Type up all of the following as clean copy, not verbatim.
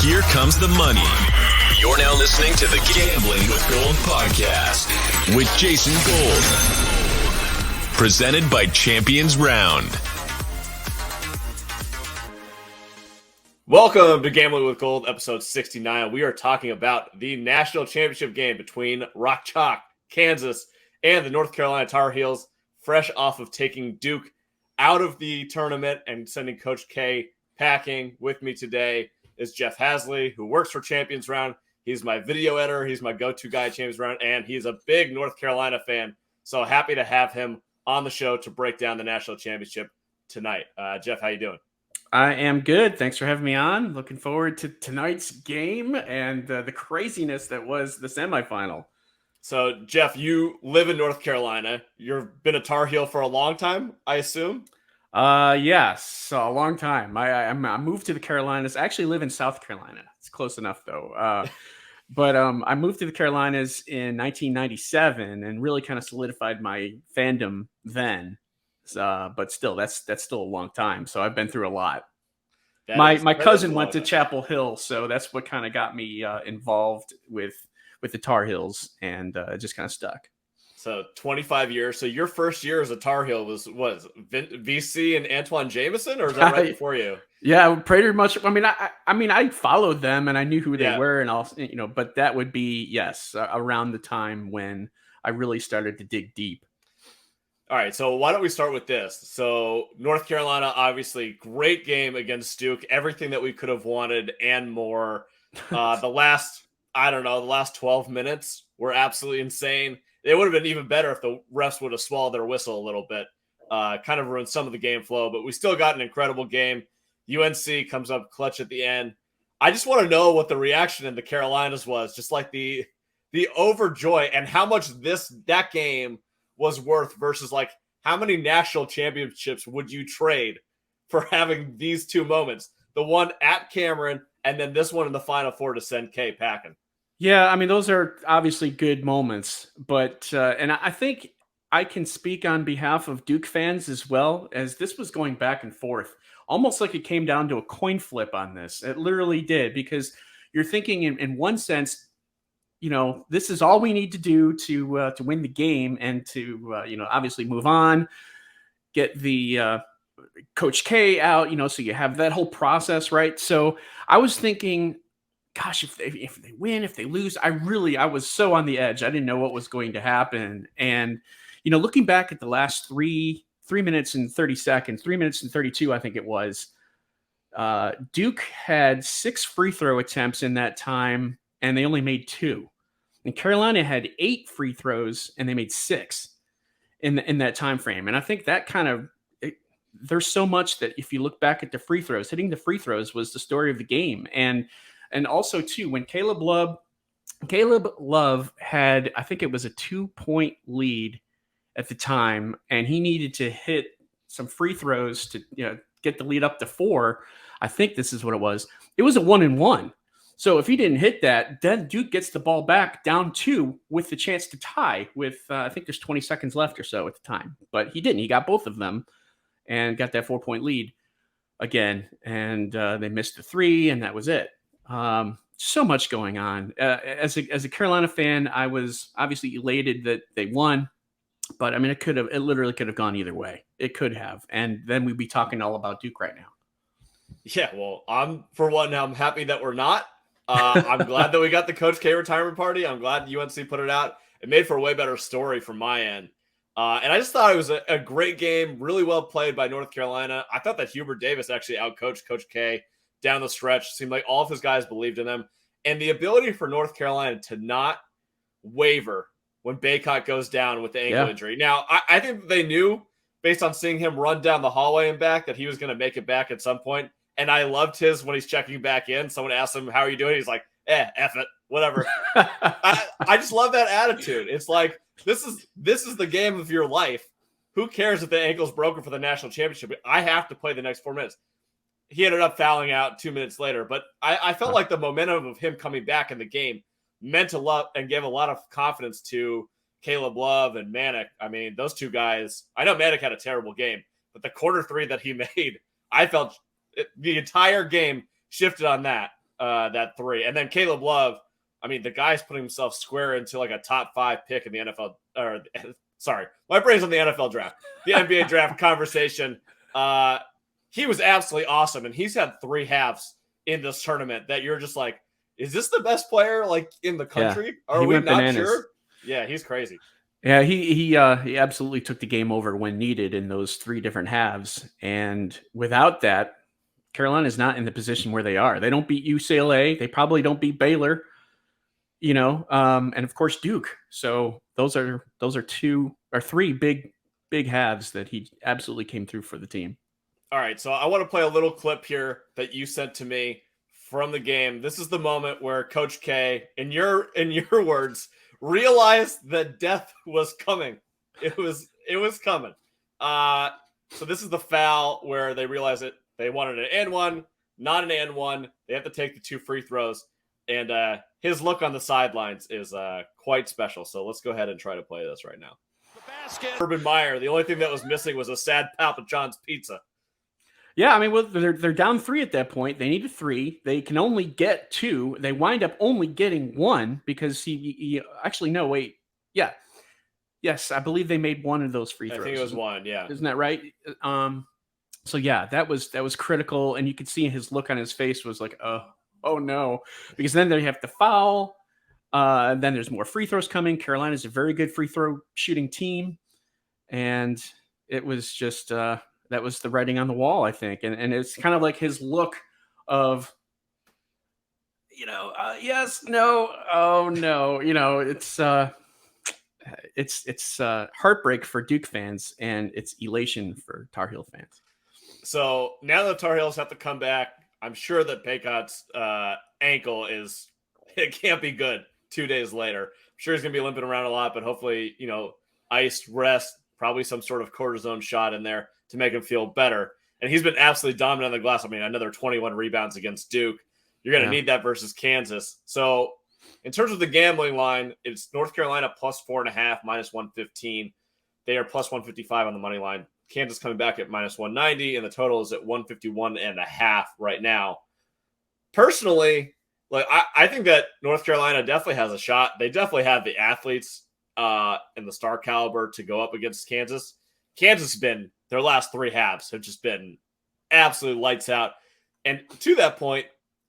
Here comes the money. You're now listening to the Gambling with Gold podcast with Jason Gold. Presented by Champions Round. Welcome to Gambling with Gold, episode 69. We are talking about the national championship game between Rock Chalk, Kansas, and the North Carolina Tar Heels, fresh off of taking Duke out of the tournament and sending Coach K packing. With me today is Jeff Haseley, who works for Champions Round. He's my video editor. He's my go-to guy at Champions Round, and he's a big North Carolina fan. So happy to have him on the show to break down the national championship tonight. Jeff, how you doing? I am good. Thanks for having me on. Looking forward to tonight's game and the craziness that was the semifinal. So, Jeff, you live in North Carolina. You've been a Tar Heel for a long time, I assume? Yes, a long time. I moved to the Carolinas. I actually live in South Carolina. It's close enough, though. But I moved to the Carolinas in 1997 and really kind of solidified my fandom then. But still, that's still a long time. So I've been through a lot. My cousin went to Chapel Hill, so that's what kind of got me involved with the Tar Heels, and it just kind of stuck. So 25 years. So your first year as a Tar Heel was VC and Antoine Jameson, or is that right before you? Yeah, pretty much. I mean, I followed them and I knew who they were, and all, but that would be around the time when I really started to dig deep. All right, so why don't we start with this? So North Carolina, obviously, great game against Duke. Everything that we could have wanted and more. The last 12 minutes were absolutely insane. It would have been even better if the refs would have swallowed their whistle a little bit. Kind of ruined some of the game flow, but we still got an incredible game. UNC comes up clutch at the end. I just want to know what the reaction in the Carolinas was, just like the overjoy and how much that game was worth versus like how many national championships would you trade for having these two moments? The one at Cameron and then this one in the Final Four to send K packing. Yeah, I mean, those are obviously good moments, but and I think I can speak on behalf of Duke fans as well, as this was going back and forth, almost like it came down to a coin flip on this. It literally did, because you're thinking in one sense, this is all we need to do to win the game and to obviously move on, get the Coach K out, so you have that whole process, right? So I was thinking, gosh, if they win, if they lose, I was so on the edge. I didn't know what was going to happen. And, looking back at the last 3 minutes and 30 seconds, 3 minutes and 32, I think it was, Duke had 6 free throw attempts in that time, and they only made 2. And Carolina had 8 free throws, and they made 6 in that time frame. And I think that there's so much that if you look back at the free throws, hitting the free throws was the story of the game. And also, too, when Caleb Love had, I think it was a 2-point lead at the time, and he needed to hit some free throws to get the lead up to 4. I think this is what it was. It was a 1-and-1. So if he didn't hit that, then Duke gets the ball back down 2 with the chance to tie with, I think there's 20 seconds left or so at the time. But he didn't. He got both of them and got that 4-point lead again. And they missed the 3, and that was it. So much going on. As a Carolina fan, I was obviously elated that they won, but I mean, it literally could have gone either way. It could have, and then we'd be talking all about Duke right now. Yeah, well, I'm happy that we're not. I'm glad that we got the Coach K retirement party. I'm glad UNC put it out. It made for a way better story from my end. And I just thought it was a great game, really well played by North Carolina. I thought that Hubert Davis actually outcoached Coach K down the stretch. Seemed like all of his guys believed in him. And the ability for North Carolina to not waver when Baycott goes down with the ankle injury. Now, I think they knew, based on seeing him run down the hallway and back, that he was going to make it back at some point. And I loved when he's checking back in. Someone asked him, how are you doing? He's like, F it, whatever. I just love that attitude. It's like, this is the game of your life. Who cares if the ankle's broken for the national championship? I have to play the next 4 minutes. He ended up fouling out 2 minutes later, but I felt like the momentum of him coming back in the game meant a lot and gave a lot of confidence to Caleb Love and Manic. I mean, those two guys, I know Manic had a terrible game, but the quarter 3 that he made, I felt the entire game shifted on that. that three. And then Caleb Love, I mean, the guy's putting himself square into like a top 5 pick in the NFL. Or sorry, my brain's on the NFL draft, the NBA draft conversation. He was absolutely awesome, and he's had 3 halves in this tournament that you're just like, is this the best player like in the country? Yeah, Are we not bananas. sure? Yeah, he's crazy. Yeah, he absolutely took the game over when needed in those 3 different halves, and without that, Carolina's not in the position where they are. They don't beat UCLA. They probably don't beat Baylor. And of course Duke. So those are 2 or 3 big halves that he absolutely came through for the team. All right, so I want to play a little clip here that you sent to me from the game. This is the moment where Coach K, in your words, realized that death was coming. It was coming. So this is the foul where they realize it. They wanted an and one, not an and one. They have to take the 2 free throws. And his look on the sidelines is quite special. So let's go ahead and try to play this right now. Urban Meyer, the only thing that was missing was a sad Papa John's pizza. Yeah, I mean, well, they're down 3 at that point. They needed 3. They can only get 2. They wind up only getting 1 because he actually, no, wait. Yeah. Yes, I believe they made 1 of those free throws. I think it was 1, yeah. Isn't that right? So yeah, that was critical, and you could see his look on his face was like, oh no, because then they have to foul. Then there's more free throws coming. Carolina's a very good free throw shooting team, and it was just that was the writing on the wall, I think, and it's kind of like his look of, yes, no, oh no, it's heartbreak for Duke fans, and it's elation for Tar Heel fans. So now the Tar Heels have to come back. I'm sure that Paycott's ankle it can't be good 2 days later. I'm sure he's going to be limping around a lot, but hopefully, iced rest, probably some sort of cortisone shot in there to make him feel better. And he's been absolutely dominant on the glass. I mean, another 21 rebounds against Duke. You're going to need that versus Kansas. So in terms of the gambling line, it's North Carolina plus 4.5, minus 115. They are plus 155 on the money line. Kansas coming back at minus 190, and the total is at 151.5 right now. Personally, I think that North Carolina definitely has a shot. They definitely have the athletes and the star caliber to go up against Kansas. Kansas has been, their last 3 halves have just been absolute lights out. And to that point,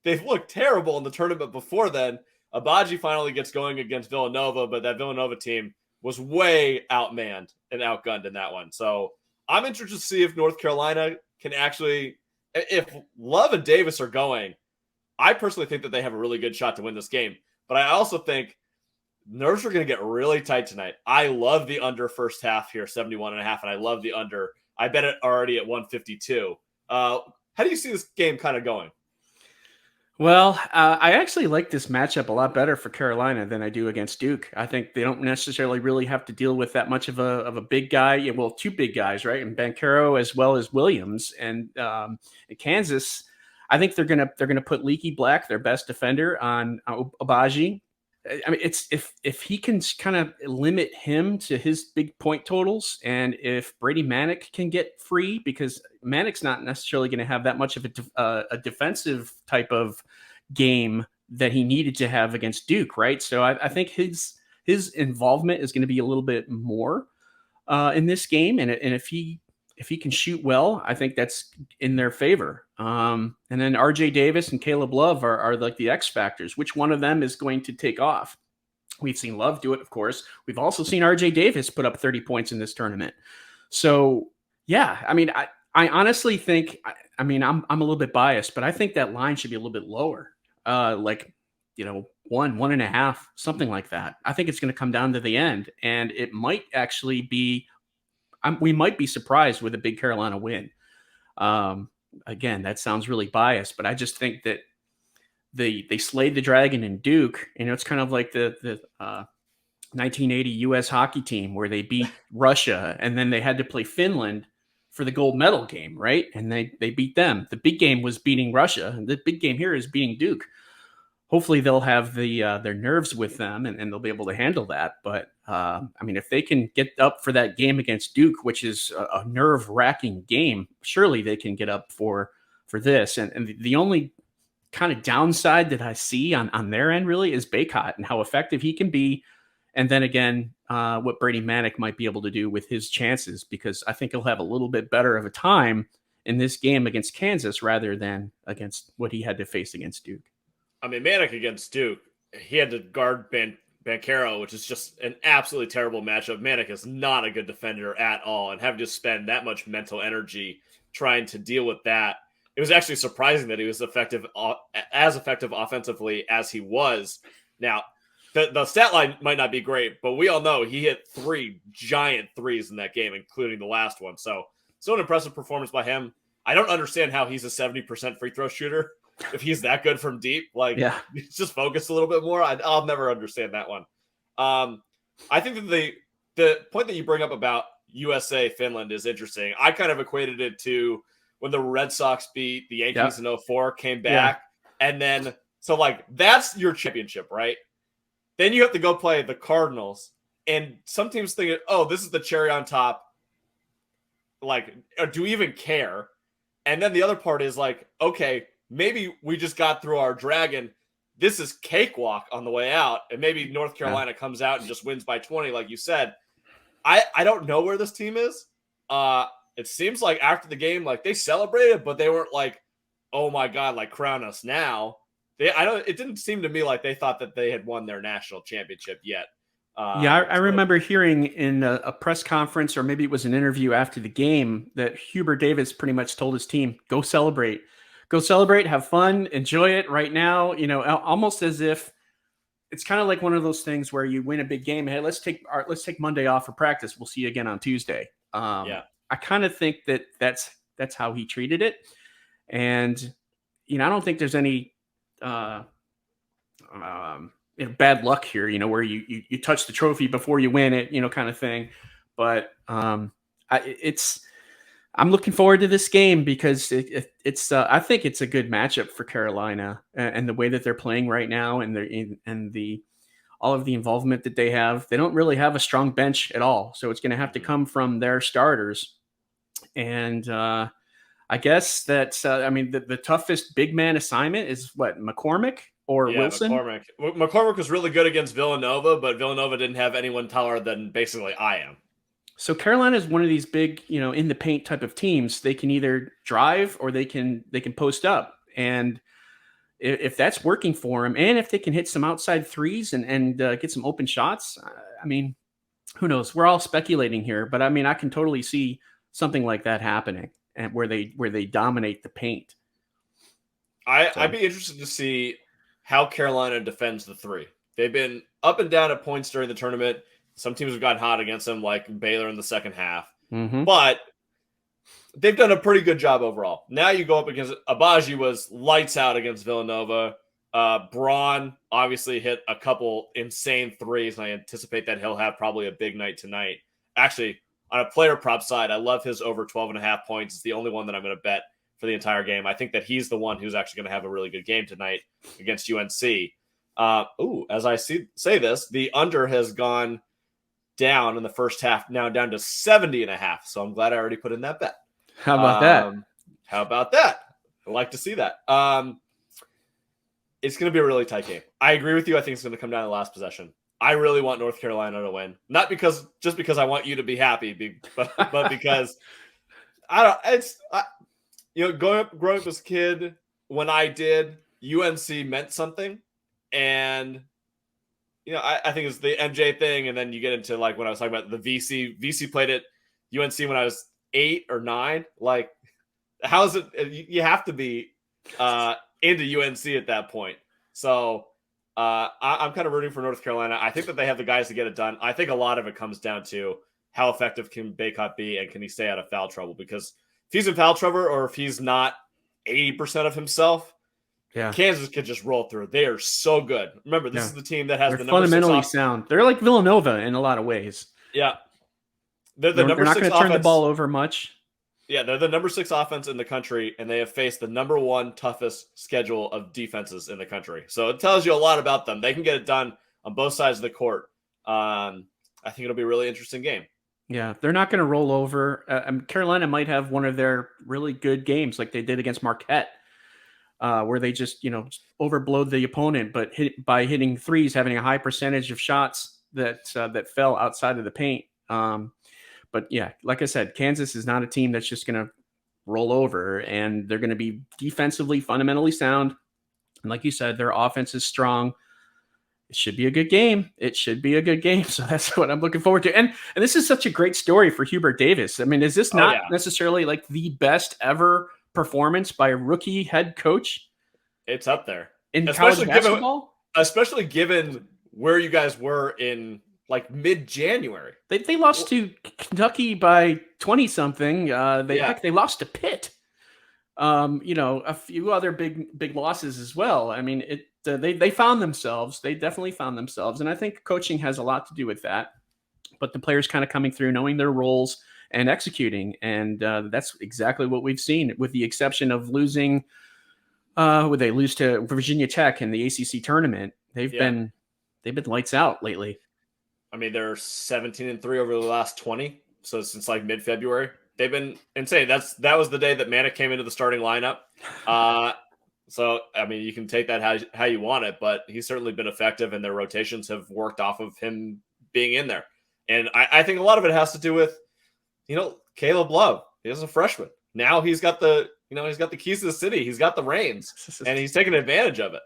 they've looked terrible in the tournament before then. Abaji finally gets going against Villanova, but that Villanova team was way outmanned and outgunned in that one. So I'm interested to see if North Carolina can actually, if Love and Davis are going, I personally think that they have a really good shot to win this game. But I also think nerves are going to get really tight tonight. I love the under first half here, 71.5, and I love the under. I bet it already at 152. How do you see this game kind of going? Well, I actually like this matchup a lot better for Carolina than I do against Duke. I think they don't necessarily really have to deal with that much of a big guy. Yeah, well, 2 big guys, right? And Banchero as well as Williams. And in Kansas, I think they're gonna put Leaky Black, their best defender, on Abaji. I mean, it's if he can kind of limit him to his big point totals, and if Brady Manick can get free, because Manick's not necessarily going to have that much of a defensive type of game that he needed to have against Duke, right? So I think his involvement is going to be a little bit more in this game, and if he can shoot well, I think that's in their favor. And then RJ Davis and Caleb Love are like the X factors. Which one of them is going to take off? We've seen Love do it, of course. We've also seen RJ Davis put up 30 points in this tournament. So yeah, I mean, I honestly think, I'm a little bit biased, but I think that line should be a little bit lower. 1.5, something like that. I think it's going to come down to the end, and it might actually be, we might be surprised with a big Carolina win. Again, that sounds really biased, but I just think that they slayed the dragon in Duke. It's kind of like the 1980 U.S. hockey team where they beat Russia, and then they had to play Finland for the gold medal game, right? And they beat them. The big game was beating Russia, and the big game here is beating Duke. Hopefully they'll have their nerves with them, and they'll be able to handle that. But if they can get up for that game against Duke, which is a nerve-wracking game, surely they can get up for this. And the only kind of downside that I see on their end really is Baycott and how effective he can be. And then again, what Brady Manick might be able to do with his chances, because I think he'll have a little bit better of a time in this game against Kansas rather than against what he had to face against Duke. I mean, Manick against Duke, he had to guard Banchero, which is just an absolutely terrible matchup. Manick is not a good defender at all, and having to spend that much mental energy trying to deal with that. It was actually surprising that he was as effective offensively as he was. Now, the stat line might not be great, but we all know he hit 3 giant threes in that game, including the last one. So an impressive performance by him. I don't understand how he's a 70% free throw shooter if he's that good from deep. Like, just focus a little bit more. I'll never understand that one. I think that the point that you bring up about USA Finland is interesting. I kind of equated it to when the Red Sox beat the Yankees in 04, came back, and then so like that's your championship, right? Then you have to go play the Cardinals, and some teams think, oh, this is the cherry on top. Like, do we even care? And then the other part is like, okay, maybe we just got through our dragon. This is cakewalk on the way out, and maybe North Carolina comes out and just wins by 20, like you said. I don't know where this team is. It seems like after the game, like they celebrated, but they weren't like, oh my God, like crown us now. It didn't seem to me like they thought that they had won their national championship yet. I remember hearing in a press conference, or maybe it was an interview after the game, that Hubert Davis pretty much told his team, go celebrate, have fun, enjoy it right now. You know, almost as if it's kind of like one of those things where you win a big game. Hey, let's take Monday off for practice. We'll see you again on Tuesday. I kind of think that's how he treated it. And, you know, I don't think there's any, bad luck here, you know, where you touch the trophy before you win it, you know, kind of thing. But I'm looking forward to this game because it's I think it's a good matchup for Carolina and the way that they're playing right now and all of the involvement that they have. They don't really have a strong bench at all, so it's going to have to come from their starters. And I guess that the toughest big man assignment is what, McCormick or Wilson? McCormick was really good against Villanova, but Villanova didn't have anyone taller than basically I am. So Carolina is one of these big, you know, in the paint type of teams. They can either drive or they can post up. And if that's working for them, and if they can hit some outside threes and get some open shots, I mean, who knows? We're all speculating here, but I mean, I can totally see something like that happening, and where they dominate the paint. I'd be interested to see how Carolina defends the three. They've been up and down at points during the tournament. Some teams have gotten hot against them, like Baylor in the second half. Mm-hmm. But they've done a pretty good job overall. Now you go up against Abaji was lights out against Villanova. Braun obviously hit a couple insane threes, and I anticipate that he'll have probably a big night tonight. Actually, on a player prop side, I love his over 12.5 points. It's the only one that I'm going to bet for the entire game. I think that he's the one who's actually going to have a really good game tonight against UNC. As I say this, the under has gone down in the first half, now down to 70.5. So I'm glad I already put in that bet. How about that? How about that? I like to see that. It's going to be a really tight game. I agree with you. I think it's going to come down to the last possession. I really want North Carolina to win, not because I want you to be happy, but because growing up as a kid, when I did, UNC meant something, and I think it's the MJ thing, and then you get into like when I was talking about the VC. VC played at UNC when I was 8 or 9. Like, how is it? You have to be into UNC at that point. So I'm kind of rooting for North Carolina. I think that they have the guys to get it done. I think a lot of it comes down to how effective can Baycott be, and can he stay out of foul trouble? Because if he's in foul trouble, or if he's not 80% of himself, Kansas could just roll through. They are so good. Remember, this is the team that has the number fundamentally sound. They're like Villanova in a lot of ways. Yeah. They're not going to turn the ball over much. Yeah, they're the number 6 offense in the country, and they have faced the number 1 toughest schedule of defenses in the country. So it tells you a lot about them. They can get it done on both sides of the court. I think it'll be a really interesting game. Yeah, they're not going to roll over. Carolina might have one of their really good games like they did against Marquette. where they just, overblow the opponent, but by hitting threes, having a high percentage of shots that fell outside of the paint. But yeah, like I said, Kansas is not a team that's just going to roll over, and they're going to be defensively fundamentally sound. And like you said, their offense is strong. It should be a good game. So that's what I'm looking forward to. And this is such a great story for Hubert Davis. I mean, is this not necessarily like the best ever performance by a rookie head coach? It's up there. In college basketball? Especially given where you guys were in like mid-January. They lost to Kentucky by 20-something. They lost to Pitt. A few other big losses as well. I mean, they found themselves. They definitely found themselves, and I think coaching has a lot to do with that. But the players kind of coming through, knowing their roles and executing, and that's exactly what we've seen, with the exception of losing. Would they lose to Virginia Tech in the ACC tournament? They've been lights out lately. I mean, they're 17-3 over the last 20. So since like mid-February, they've been insane. That was the day that Manic came into the starting lineup. So I mean, you can take that how you want it, but he's certainly been effective, and their rotations have worked off of him being in there. And I think a lot of it has to do with, Caleb Love. He was a freshman. Now he's got the keys to the city. He's got the reins, and he's taking advantage of it.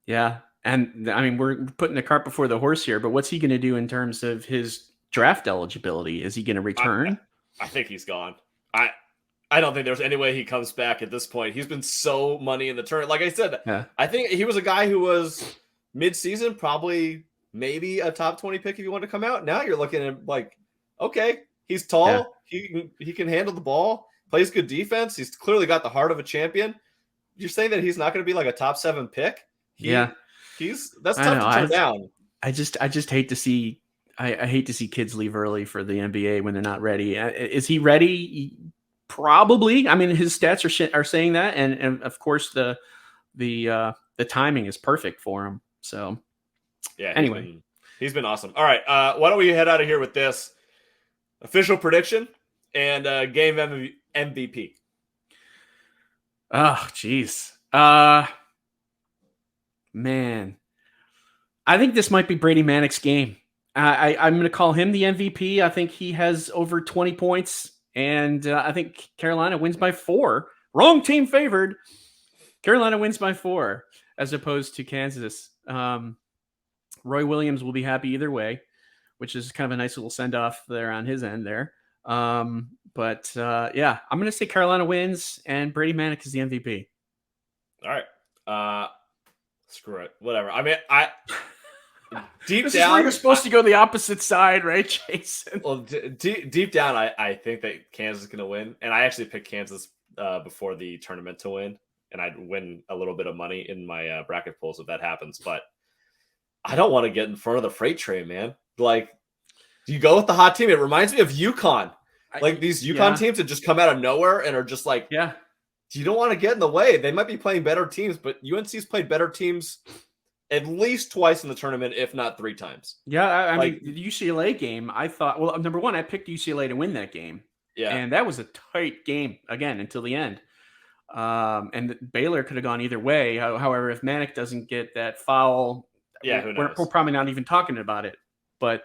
Yeah. And I mean, we're putting the cart before the horse here, but what's he going to do in terms of his draft eligibility? Is he going to return? I think he's gone. I don't think there's any way he comes back at this point. He's been so money in the tournament. Like I said, I think he was a guy who was mid-season, probably maybe a top 20 pick if you want to come out. Now you're looking at like, okay, he's tall. Yeah. He can handle the ball, plays good defense. He's clearly got the heart of a champion. You're saying that he's not going to be like a top 7 pick? That's tough to turn down. I just hate to see. I hate to see kids leave early for the NBA when they're not ready. Is he ready? Probably. I mean, his stats are saying that, and of course the timing is perfect for him. So yeah. Anyway, he's been awesome. All right, why don't we head out of here with this official prediction and game MVP? Oh, jeez. Man, I think this might be Brady Manek's game. I'm going to call him the MVP. I think he has over 20 points, and I think Carolina wins by 4. Wrong team favored. Carolina wins by 4 as opposed to Kansas. Roy Williams will be happy either way, which is kind of a nice little send-off there on his end there. I'm going to say Carolina wins, and Brady Manek is the MVP. All right. Screw it. Whatever. I mean, deep this down, is where you're supposed to go the opposite side, right, Jason? Well, deep down, I think that Kansas is going to win, and I actually picked Kansas before the tournament to win, and I'd win a little bit of money in my bracket polls if that happens. But I don't want to get in front of the freight train, man. Like, do you go with the hot team? It reminds me of UConn. Like these UConn teams that just come out of nowhere and are just like, you don't want to get in the way. They might be playing better teams, but UNC's played better teams at least twice in the tournament, if not 3 times. Yeah, I mean, the UCLA game, I thought, well, number one, I picked UCLA to win that game. Yeah. And that was a tight game, again, until the end. And Baylor could have gone either way. However, if Manek doesn't get that foul, we're probably not even talking about it. But,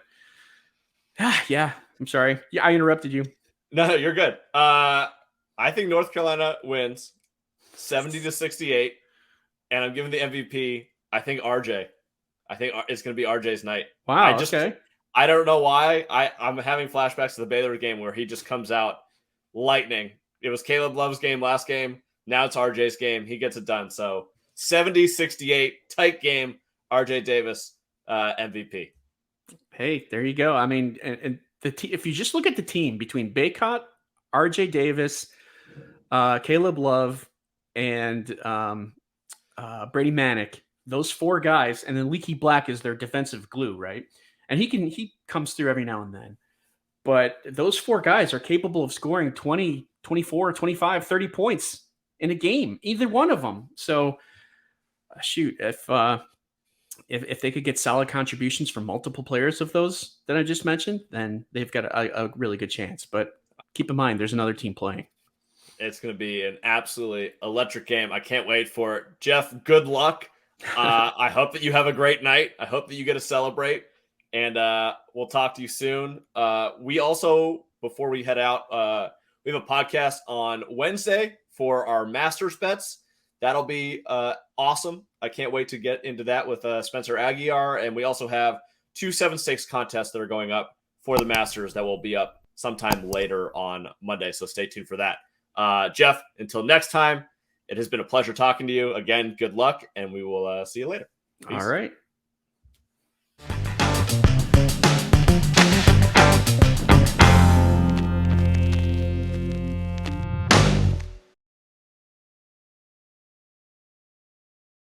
I'm sorry. Yeah, I interrupted you. No, you're good. I think North Carolina wins 70-68, and I'm giving the MVP. I think RJ. I think it's going to be RJ's night. Wow. Okay. I don't know why. I'm having flashbacks to the Baylor game where he just comes out lightning. It was Caleb Love's game last game. Now it's RJ's game. He gets it done. So 70-68, tight game. RJ Davis, MVP. Hey, there you go. I mean, and if you just look at the team between Baycott, RJ Davis, Caleb Love, and Brady Manek, those 4 guys, and then Leaky Black is their defensive glue, right? And he comes through every now and then. But those 4 guys are capable of scoring 20, 24, 25, 30 points in a game, either one of them. So, shoot, if they could get solid contributions from multiple players of those that I just mentioned, then they've got a really good chance. But keep in mind, there's another team playing. It's going to be an absolutely electric game. I can't wait for it. Jeff, good luck. I hope that you have a great night. I hope that you get to celebrate. And we'll talk to you soon. We also, before we head out, we have a podcast on Wednesday for our Masters bets. That'll be awesome. I can't wait to get into that with Spencer Aguiar. And we also have 2 7-stakes contests that are going up for the Masters that will be up sometime later on Monday. So stay tuned for that. Jeff, until next time, it has been a pleasure talking to you. Again, good luck, and we will see you later. Peace. All right.